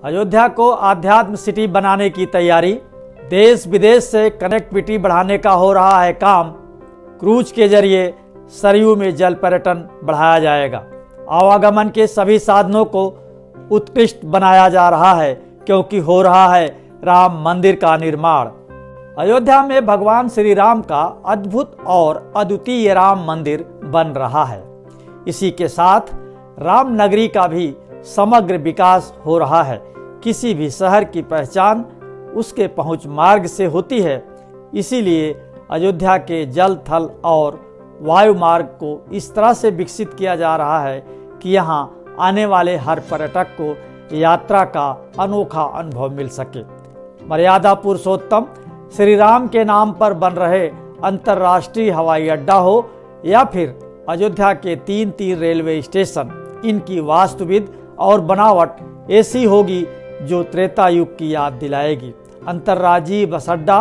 अयोध्या को आध्यात्म सिटी बनाने की तैयारी, देश विदेश से कनेक्टिविटी बढ़ाने का हो रहा है काम। क्रूज के जरिए सरयू में जल पर्यटन बढ़ाया जाएगा। आवागमन के सभी साधनों को उत्कृष्ट बनाया जा रहा है क्योंकि हो रहा है राम मंदिर का निर्माण। अयोध्या में भगवान श्री राम का अद्भुत और अद्वितीय राम मंदिर बन रहा है। इसी के साथ राम नगरी का भी समग्र विकास हो रहा है। किसी भी शहर की पहचान उसके पहुंच मार्ग से होती है। इसीलिए अयोध्या के जल, थल और वायु मार्ग को इस तरह से विकसित किया जा रहा है कि यहाँ आने वाले हर पर्यटक को यात्रा का अनोखा अनुभव मिल सके। मर्यादा पुरुषोत्तम श्री राम के नाम पर बन रहे अंतर्राष्ट्रीय हवाई अड्डा हो या फिर अयोध्या के 3 रेलवे स्टेशन, इनकी वास्तुविद और बनावट ऐसी होगी जो त्रेता युग की याद दिलाएगी। अंतर्राज्यीय बस अड्डा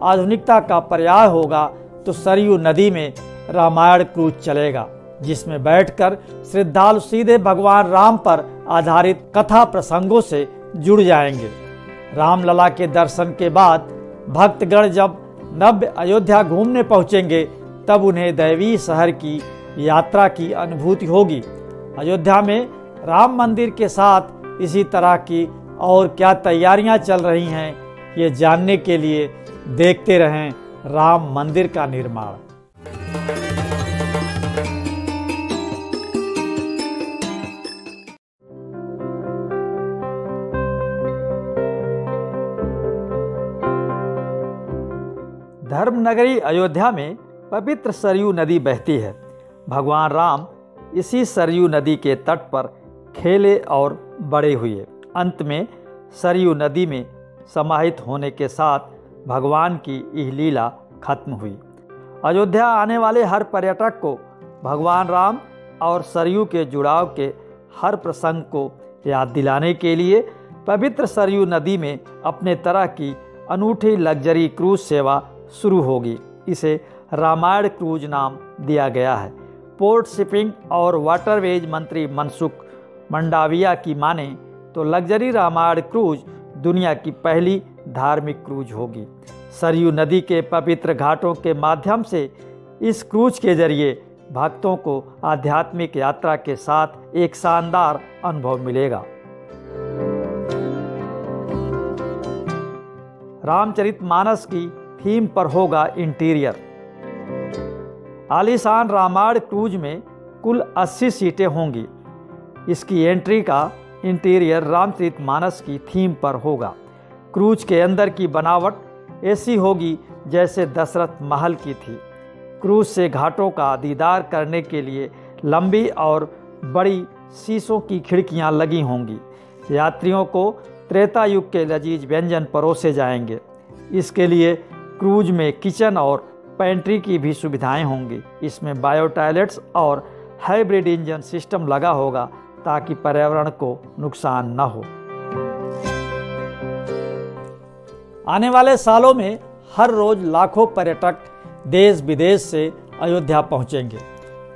आधुनिकता का पर्याय होगा तो सरयू नदी में रामायण क्रूज चलेगा, जिसमें बैठकर श्रद्धालु सीधे भगवान राम पर आधारित कथा प्रसंगों से जुड़ जाएंगे। रामलला के दर्शन के बाद भक्तगण जब नव्य अयोध्या घूमने पहुंचेंगे तब उन्हें दैवीय शहर की यात्रा की अनुभूति होगी। अयोध्या में राम मंदिर के साथ इसी तरह की और क्या तैयारियां चल रही हैं, ये जानने के लिए देखते रहें राम मंदिर का निर्माण। धर्मनगरी अयोध्या में पवित्र सरयू नदी बहती है। भगवान राम इसी सरयू नदी के तट पर खेले और बड़े हुए। अंत में सरयू नदी में समाहित होने के साथ भगवान की यह लीला खत्म हुई। अयोध्या आने वाले हर पर्यटक को भगवान राम और सरयू के जुड़ाव के हर प्रसंग को याद दिलाने के लिए पवित्र सरयू नदी में अपने तरह की अनूठी लग्जरी क्रूज सेवा शुरू होगी। इसे रामायण क्रूज नाम दिया गया है। पोर्ट शिपिंग और वाटरवेज मंत्री मनसुख मंडाविया की माने तो लग्जरी रामायण क्रूज दुनिया की पहली धार्मिक क्रूज होगी। सरयू नदी के पवित्र घाटों के माध्यम से इस क्रूज के जरिए भक्तों को आध्यात्मिक यात्रा के साथ एक शानदार अनुभव मिलेगा। रामचरितमानस की थीम पर होगा इंटीरियर। आलीशान रामायण क्रूज में कुल 80 सीटें होंगी। इसकी एंट्री का इंटीरियर रामचरितमानस की थीम पर होगा। क्रूज के अंदर की बनावट ऐसी होगी जैसे दशरथ महल की थी। क्रूज से घाटों का दीदार करने के लिए लंबी और बड़ी शीशों की खिड़कियां लगी होंगी। यात्रियों को त्रेता युग के लजीज व्यंजन परोसे जाएंगे। इसके लिए क्रूज में किचन और पेंट्री की भी सुविधाएं होंगी। इसमें बायो टॉयलेट्स और हाइब्रिड इंजन सिस्टम लगा होगा ताकि पर्यावरण को नुकसान न हो। आने वाले सालों में हर रोज लाखों पर्यटक देश विदेश से अयोध्या पहुंचेंगे।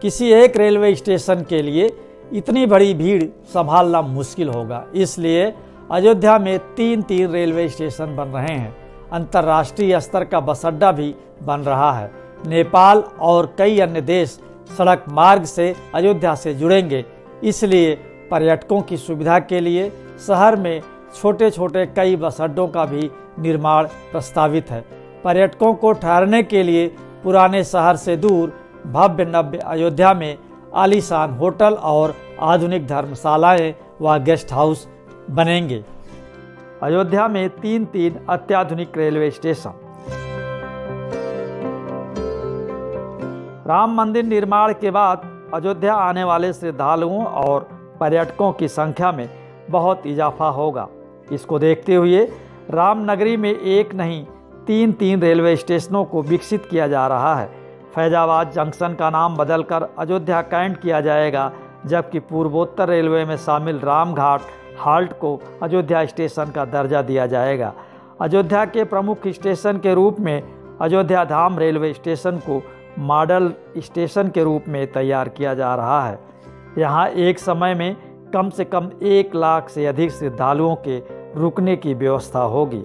किसी एक रेलवे स्टेशन के लिए इतनी बड़ी भीड़ संभालना मुश्किल होगा। इसलिए अयोध्या में 3 रेलवे स्टेशन बन रहे हैं। अंतर्राष्ट्रीय स्तर का बस अड्डा भी बन रहा है। नेपाल और कई अन्य देश सड़क मार्ग से अयोध्या से जुड़ेंगे। इसलिए पर्यटकों की सुविधा के लिए शहर में छोटे छोटे कई बस अड्डों का भी निर्माण प्रस्तावित है। पर्यटकों को ठहरने के लिए पुराने शहर से दूर भव्य नव्य अयोध्या में आलीशान होटल और आधुनिक धर्मशालाएं व गेस्ट हाउस बनेंगे। अयोध्या में 3 अत्याधुनिक रेलवे स्टेशन। राम मंदिर निर्माण के बाद अयोध्या आने वाले श्रद्धालुओं और पर्यटकों की संख्या में बहुत इजाफा होगा। इसको देखते हुए रामनगरी में एक नहीं 3 रेलवे स्टेशनों को विकसित किया जा रहा है। फैजाबाद जंक्शन का नाम बदलकर अयोध्या कैंट किया जाएगा, जबकि पूर्वोत्तर रेलवे में शामिल रामघाट हाल्ट को अयोध्या स्टेशन का दर्जा दिया जाएगा। अयोध्या के प्रमुख स्टेशन के रूप में अयोध्या धाम रेलवे स्टेशन को मॉडल स्टेशन के रूप में तैयार किया जा रहा है। यहाँ एक समय में कम से कम 1 लाख से अधिक श्रद्धालुओं के रुकने की व्यवस्था होगी।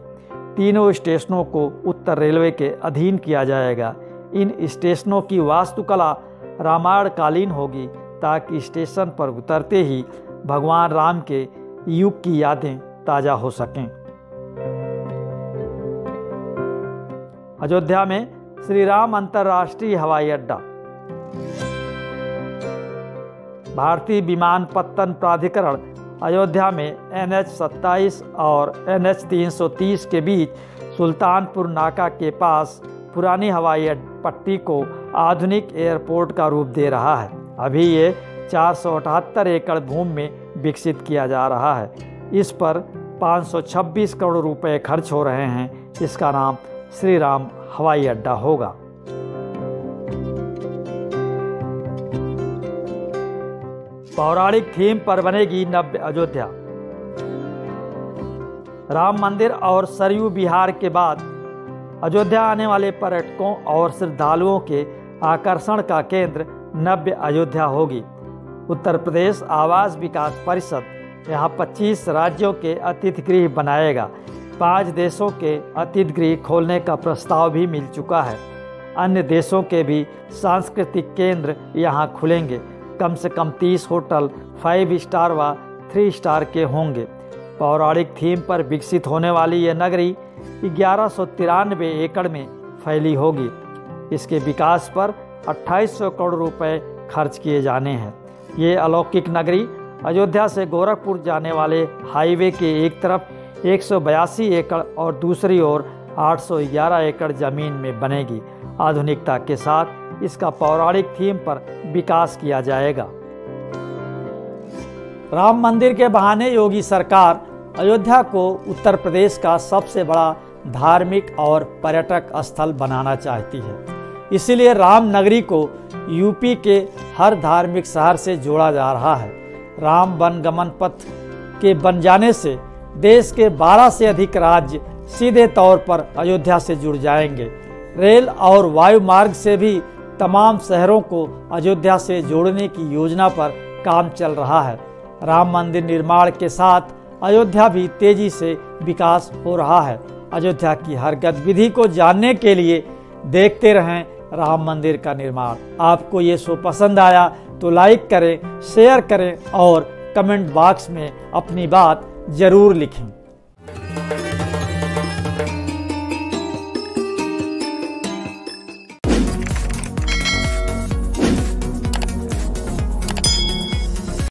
तीनों स्टेशनों को उत्तर रेलवे के अधीन किया जाएगा। इन स्टेशनों की वास्तुकला रामायण कालीन होगी ताकि स्टेशन पर उतरते ही भगवान राम के युग की यादें ताज़ा हो सकें। अयोध्या में श्री राम अंतर्राष्ट्रीय हवाई अड्डा। भारतीय विमानपत्तन प्राधिकरण अयोध्या में NH 27 और NH 330 के बीच सुल्तानपुर नाका के पास पुरानी हवाई पट्टी को आधुनिक एयरपोर्ट का रूप दे रहा है। अभी ये 478 एकड़ भूमि में विकसित किया जा रहा है। इस पर 526 करोड़ रुपए खर्च हो रहे हैं। इसका नाम श्री राम हवाई अड्डा होगा। पौराणिक थीम पर बनेगी नव्य अयोध्या। राम मंदिर और सरयू विहार के बाद अयोध्या आने वाले पर्यटकों और श्रद्धालुओं के आकर्षण का केंद्र नव्य अयोध्या होगी। उत्तर प्रदेश आवास विकास परिषद यहाँ 25 राज्यों के अतिथि गृह बनाएगा। 5 देशों के अतिथि गृह खोलने का प्रस्ताव भी मिल चुका है। अन्य देशों के भी सांस्कृतिक केंद्र यहाँ खुलेंगे। कम से कम 30 होटल 5 स्टार व 3 स्टार के होंगे। पौराणिक थीम पर विकसित होने वाली ये नगरी 1193 एकड़ में फैली होगी। इसके विकास पर 2800 करोड़ रुपए खर्च किए जाने हैं। ये अलौकिक नगरी अयोध्या से गोरखपुर जाने वाले हाईवे के एक तरफ 182 एकड़ और दूसरी ओर 811 एकड़ जमीन में बनेगी। आधुनिकता के साथ इसका पौराणिक थीम पर विकास किया जाएगा। राम मंदिर के बहाने योगी सरकार अयोध्या को उत्तर प्रदेश का सबसे बड़ा धार्मिक और पर्यटक स्थल बनाना चाहती है। इसीलिए राम नगरी को यूपी के हर धार्मिक शहर से जोड़ा जा रहा है। राम वनगमन पथ के बन जाने से देश के 12 से अधिक राज्य सीधे तौर पर अयोध्या से जुड़ जाएंगे। रेल और वायु मार्ग से भी तमाम शहरों को अयोध्या से जोड़ने की योजना पर काम चल रहा है। राम मंदिर निर्माण के साथ अयोध्या भी तेजी से विकास हो रहा है। अयोध्या की हर गतिविधि को जानने के लिए देखते रहें राम मंदिर का निर्माण। आपको ये शो पसंद आया तो लाइक करें, शेयर करें और कमेंट बॉक्स में अपनी बात जरूर लिखें।